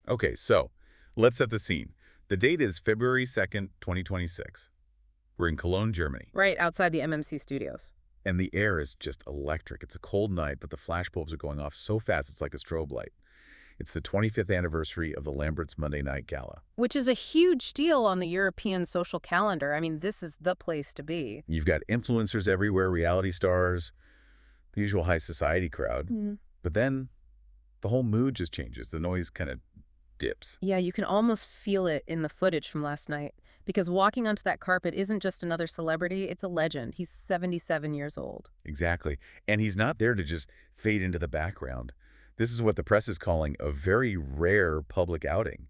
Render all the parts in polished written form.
Okay, so let's set the scene. The date is February 2nd, 2026. We're in Cologne, Germany. Right outside the MMC studios. And the air is just electric. It's a cold night, but the flashbulbs are going off so fast it's like a strobe light. It's the 25th anniversary of the Lambertz Monday Night Gala. Which is a huge deal on the European social calendar. I mean, this is the place to be. You've got influencers everywhere, reality stars, the usual high society crowd. But then the whole mood just changes. The noise kind of dips. Yeah, you can almost feel it in the footage from last night. Because walking onto that carpet isn't just another celebrity, it's a legend. He's 77 years old. Exactly. And he's not there to just fade into the background. This is what the press is calling a very rare public outing.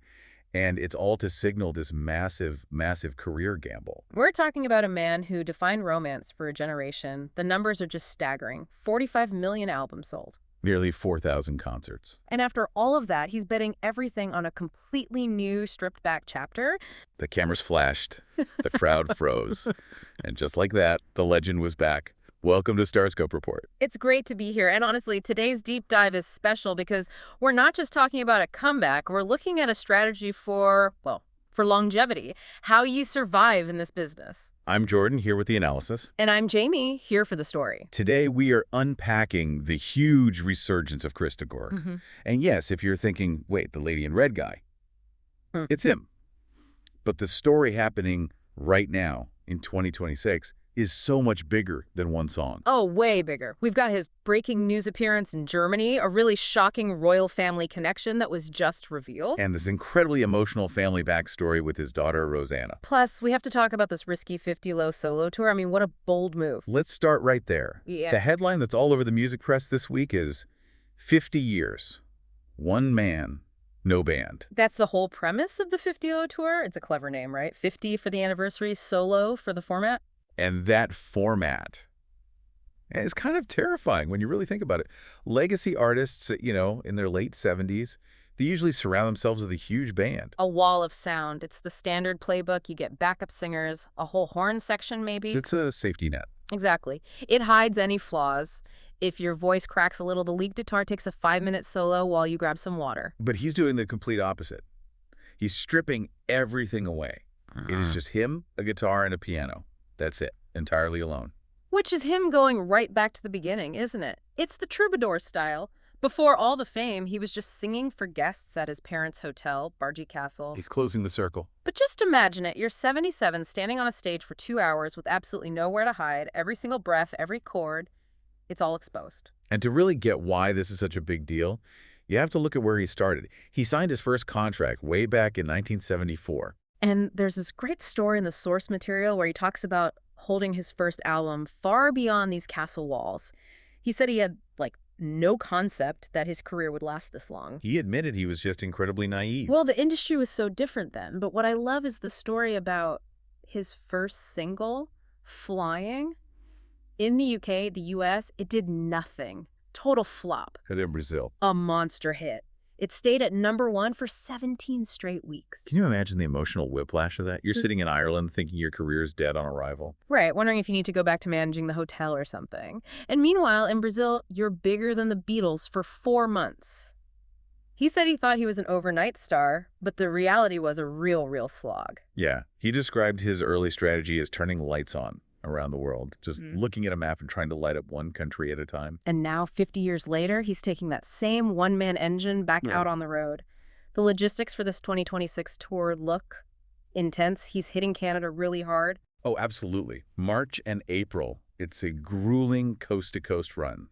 And it's all to signal this massive, massive career gamble. We're talking about a man who defined romance for a generation. The numbers are just staggering. 45 million albums sold. Nearly 4,000 concerts. And after all of that, he's betting everything on a completely new, stripped-back chapter. The cameras flashed. The crowd froze. And just like that, the legend was back. Welcome to StarScope Report. It's great to be here. And honestly, today's deep dive is special because we're not just talking about a comeback. We're looking at a strategy for longevity, how you survive in this business. I'm Jordan, here with the analysis. And I'm Jamie, here for the story. Today, we are unpacking the huge resurgence of Chris de Burgh. And yes, if you're thinking, wait, the lady in red guy, it's him. But the story happening right now in 2026 is so much bigger than one song. Oh, way bigger. We've got his breaking news appearance in Germany, a really shocking royal family connection that was just revealed. And this incredibly emotional family backstory with his daughter, Rosanna. Plus, we have to talk about this risky 50-low solo tour. I mean, what a bold move. Let's start right there. Yeah. The headline that's all over the music press this week is 50 years, one man, no band. That's the whole premise of the 50-low tour? It's a clever name, right? 50 for the anniversary, solo for the format? And that format is kind of terrifying when you really think about it. Legacy artists, in their late 70s, they usually surround themselves with a huge band. A wall of sound. It's the standard playbook. You get backup singers, a whole horn section maybe. It's a safety net. Exactly. It hides any flaws. If your voice cracks a little, the lead guitar takes a 5-minute solo while you grab some water. But he's doing the complete opposite. He's stripping everything away. It is just him, a guitar, and a piano. That's it, entirely alone. Which is him going right back to the beginning, isn't it? It's the troubadour style. Before all the fame, he was just singing for guests at his parents' hotel, Bargy Castle. He's closing the circle. But just imagine it. You're 77, standing on a stage for 2 hours with absolutely nowhere to hide. Every single breath, every chord, it's all exposed. And to really get why this is such a big deal, you have to look at where he started. He signed his first contract way back in 1974. And there's this great story in the source material where he talks about holding his first album far beyond these castle walls. He said he had, no concept that his career would last this long. He admitted he was just incredibly naive. Well, the industry was so different then. But what I love is the story about his first single, Flying. In the UK, the US, it did nothing. Total flop. And in Brazil. A monster hit. It stayed at #1 for 17 straight weeks. Can you imagine the emotional whiplash of that? You're sitting in Ireland thinking your career's dead on arrival. Right, wondering if you need to go back to managing the hotel or something. And meanwhile, in Brazil, you're bigger than the Beatles for 4 months. He said he thought he was an overnight star, but the reality was a real slog. Yeah, he described his early strategy as turning lights on around the world, just looking at a map and trying to light up one country at a time. And now, 50 years later, he's taking that same one-man engine back out on the road. The logistics for this 2026 tour look intense. He's hitting Canada really hard. Oh, absolutely. March and April, it's a grueling coast-to-coast run.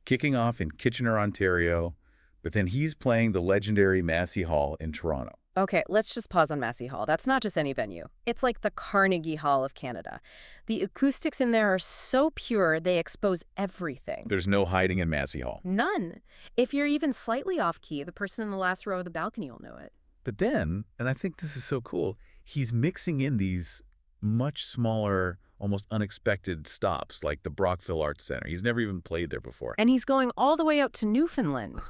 Kicking off in Kitchener, Ontario, but then he's playing the legendary Massey Hall in Toronto. Okay, let's just pause on Massey Hall. That's not just any venue. It's like the Carnegie Hall of Canada. The acoustics in there are so pure, they expose everything. There's no hiding in Massey Hall. None. If you're even slightly off-key, the person in the last row of the balcony will know it. But then, and I think this is so cool, he's mixing in these much smaller, almost unexpected stops, like the Brockville Arts Center. He's never even played there before. And he's going all the way out to Newfoundland.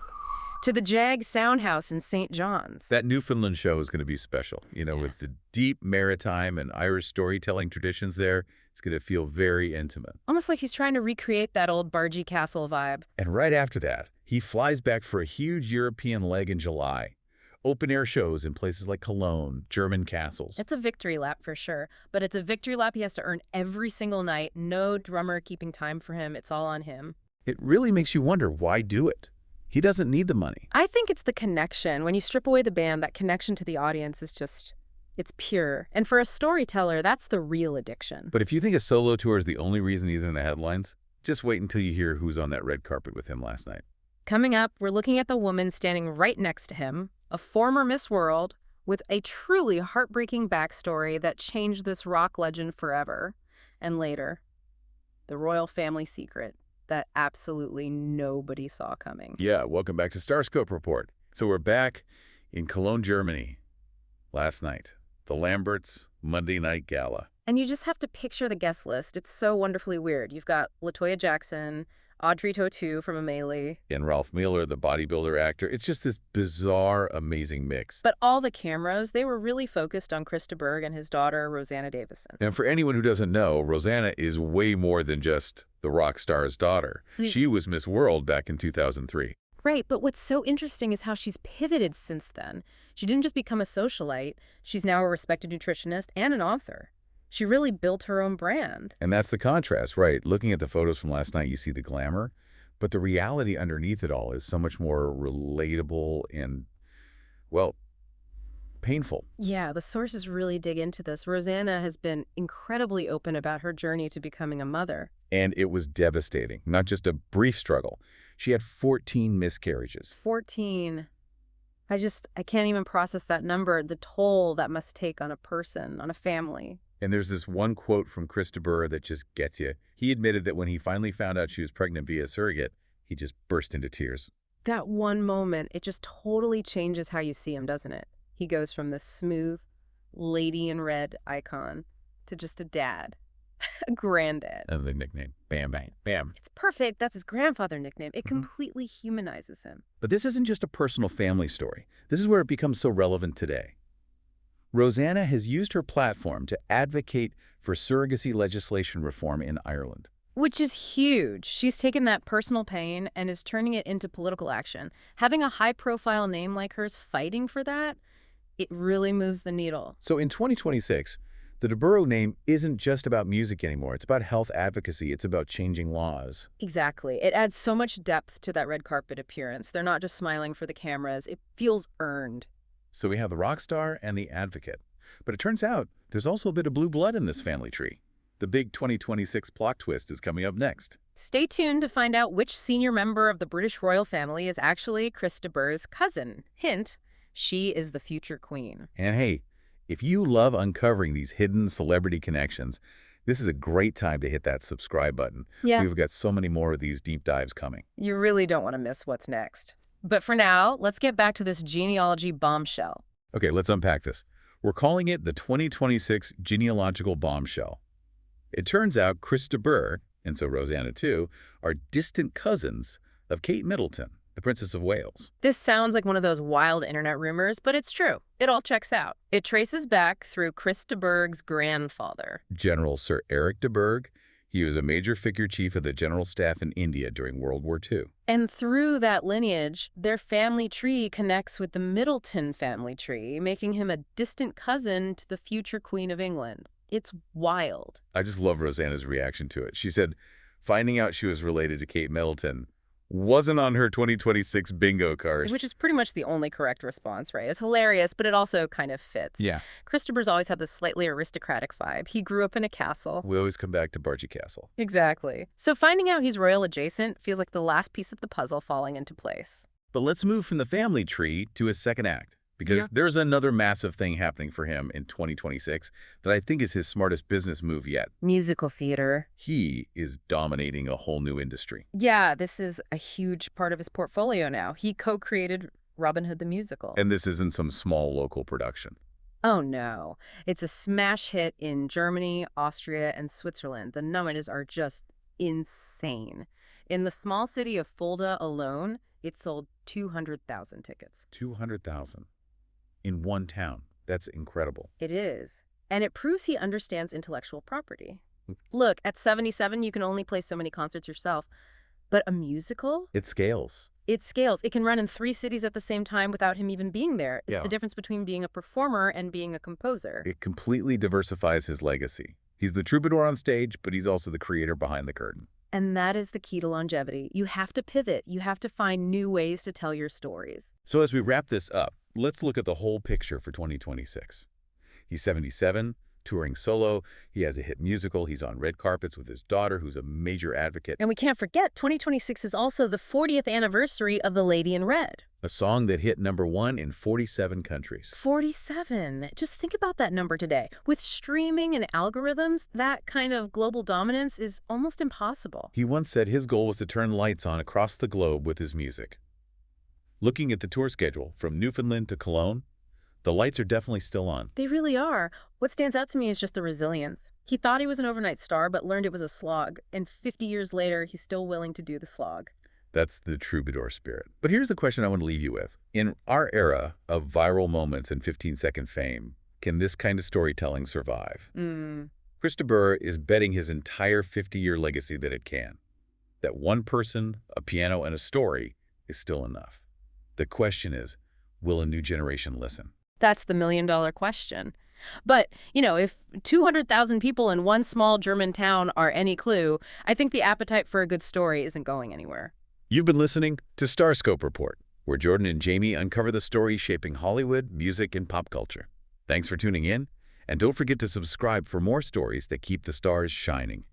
To the Jag Soundhouse in St. John's. That Newfoundland show is going to be special. With the deep maritime and Irish storytelling traditions there, it's going to feel very intimate. Almost like he's trying to recreate that old Bargy Castle vibe. And right after that, he flies back for a huge European leg in July. Open-air shows in places like Cologne, German castles. It's a victory lap for sure, but it's a victory lap he has to earn every single night. No drummer keeping time for him. It's all on him. It really makes you wonder, why do it? He doesn't need the money. I think it's the connection. When you strip away the band, that connection to the audience is just, it's pure. And for a storyteller, that's the real addiction. But if you think a solo tour is the only reason he's in the headlines, just wait until you hear who's on that red carpet with him last night. Coming up, we're looking at the woman standing right next to him, a former Miss World with a truly heartbreaking backstory that changed this rock legend forever. And later, the royal family secret that absolutely nobody saw coming. Yeah, welcome back to StarScope Report. So we're back in Cologne, Germany last night, the Lambertz Monday Night Gala. And you just have to picture the guest list. It's so wonderfully weird. You've got LaToya Jackson, Audrey Tautou from Amelie, And Ralph Mueller, the bodybuilder actor. It's just this bizarre, amazing mix. but all the cameras, they were really focused on Chris de Burgh and his daughter, Rosanna Davison. And for anyone who doesn't know, Rosanna is way more than just the rock star's daughter. She was Miss World back in 2003. Right, but what's so interesting is how she's pivoted since then. She didn't just become a socialite. She's now a respected nutritionist and an author. She really built her own brand. And that's the contrast, right? Looking at the photos from last night, you see the glamour, but the reality underneath it all is so much more relatable and, well, painful. Yeah, the sources really dig into this. Rosanna has been incredibly open about her journey to becoming a mother. And it was devastating, not just a brief struggle. She had 14 miscarriages. 14. I can't even process that number, the toll that must take on a person, on a family. And there's this one quote from Chris de Burgh that just gets you. He admitted that when he finally found out she was pregnant via surrogate, he just burst into tears. That one moment, it just totally changes how you see him, doesn't it? He goes from this smooth, lady in red icon to just a dad, a granddad. And the nickname, Bam Bam Bam. It's perfect. That's his grandfather nickname. It completely humanizes him. But this isn't just a personal family story. This is where it becomes so relevant today. Rosanna has used her platform to advocate for surrogacy legislation reform in Ireland. Which is huge. She's taken that personal pain and is turning it into political action. Having a high-profile name like hers fighting for that, it really moves the needle. So in 2026, the de Burgh name isn't just about music anymore. It's about health advocacy. It's about changing laws. Exactly. It adds so much depth to that red carpet appearance. They're not just smiling for the cameras. It feels earned. So we have the rock star and the advocate. But it turns out there's also a bit of blue blood in this family tree. The big 2026 plot twist is coming up next. Stay tuned to find out which senior member of the British royal family is actually Chris de Burgh's cousin. Hint, she is the future queen. And hey, if you love uncovering these hidden celebrity connections, this is a great time to hit that subscribe button. Yeah. We've got so many more of these deep dives coming. You really don't want to miss what's next. But for now, let's get back to this genealogy bombshell. Okay, let's unpack this. We're calling it the 2026 genealogical bombshell. It turns out Chris de Burgh, and so Rosanna too, are distant cousins of Kate Middleton, the Princess of Wales. This sounds like one of those wild internet rumors, but it's true. It all checks out. It traces back through Chris de Burgh's grandfather, General Sir Eric de Burgh. He was a major figure chief of the General Staff in India during World War II. And through that lineage, their family tree connects with the Middleton family tree, making him a distant cousin to the future Queen of England. It's wild. I just love Rosanna's reaction to it. She said finding out she was related to Kate Middleton wasn't on her 2026 bingo card. Which is pretty much the only correct response, right? It's hilarious, but it also kind of fits. Yeah. Chris de Burgh's always had this slightly aristocratic vibe. He grew up in a castle. We always come back to Bargy Castle. Exactly. So finding out he's royal adjacent feels like the last piece of the puzzle falling into place. But let's move from the family tree to his second act, because there's another massive thing happening for him in 2026 that I think is his smartest business move yet. Musical theater. He is dominating a whole new industry. Yeah, this is a huge part of his portfolio now. He co-created Robin Hood the Musical. And this isn't some small local production. Oh no. It's a smash hit in Germany, Austria, and Switzerland. The numbers are just insane. In the small city of Fulda alone, it sold 200,000 tickets. 200,000 in one town. That's incredible. It is. And it proves he understands intellectual property. Look, at 77, you can only play so many concerts yourself. But a musical? It scales. It scales. It can run in 3 cities at the same time without him even being there. It's the difference between being a performer and being a composer. It completely diversifies his legacy. He's the troubadour on stage, but he's also the creator behind the curtain. And that is the key to longevity. You have to pivot. You have to find new ways to tell your stories. So as we wrap this up, let's look at the whole picture for 2026. He's 77, touring solo. He has a hit musical. He's on red carpets with his daughter, who's a major advocate. And we can't forget, 2026 is also the 40th anniversary of The Lady in Red. A song that hit #1 in 47 countries. 47. Just think about that number today. With streaming and algorithms, that kind of global dominance is almost impossible. He once said his goal was to turn lights on across the globe with his music. Looking at the tour schedule, from Newfoundland to Cologne, the lights are definitely still on. They really are. What stands out to me is just the resilience. He thought he was an overnight star, but learned it was a slog. And 50 years later, he's still willing to do the slog. That's the troubadour spirit. But here's the question I want to leave you with. In our era of viral moments and 15-second fame, can this kind of storytelling survive? Chris de Burgh is betting his entire 50-year legacy that it can. That one person, a piano, and a story is still enough. The question is, will a new generation listen? That's the million-dollar question. But, if 200,000 people in one small German town are any clue, I think the appetite for a good story isn't going anywhere. You've been listening to StarScope Report, where Jordan and Jamie uncover the stories shaping Hollywood, music, and pop culture. Thanks for tuning in, and don't forget to subscribe for more stories that keep the stars shining.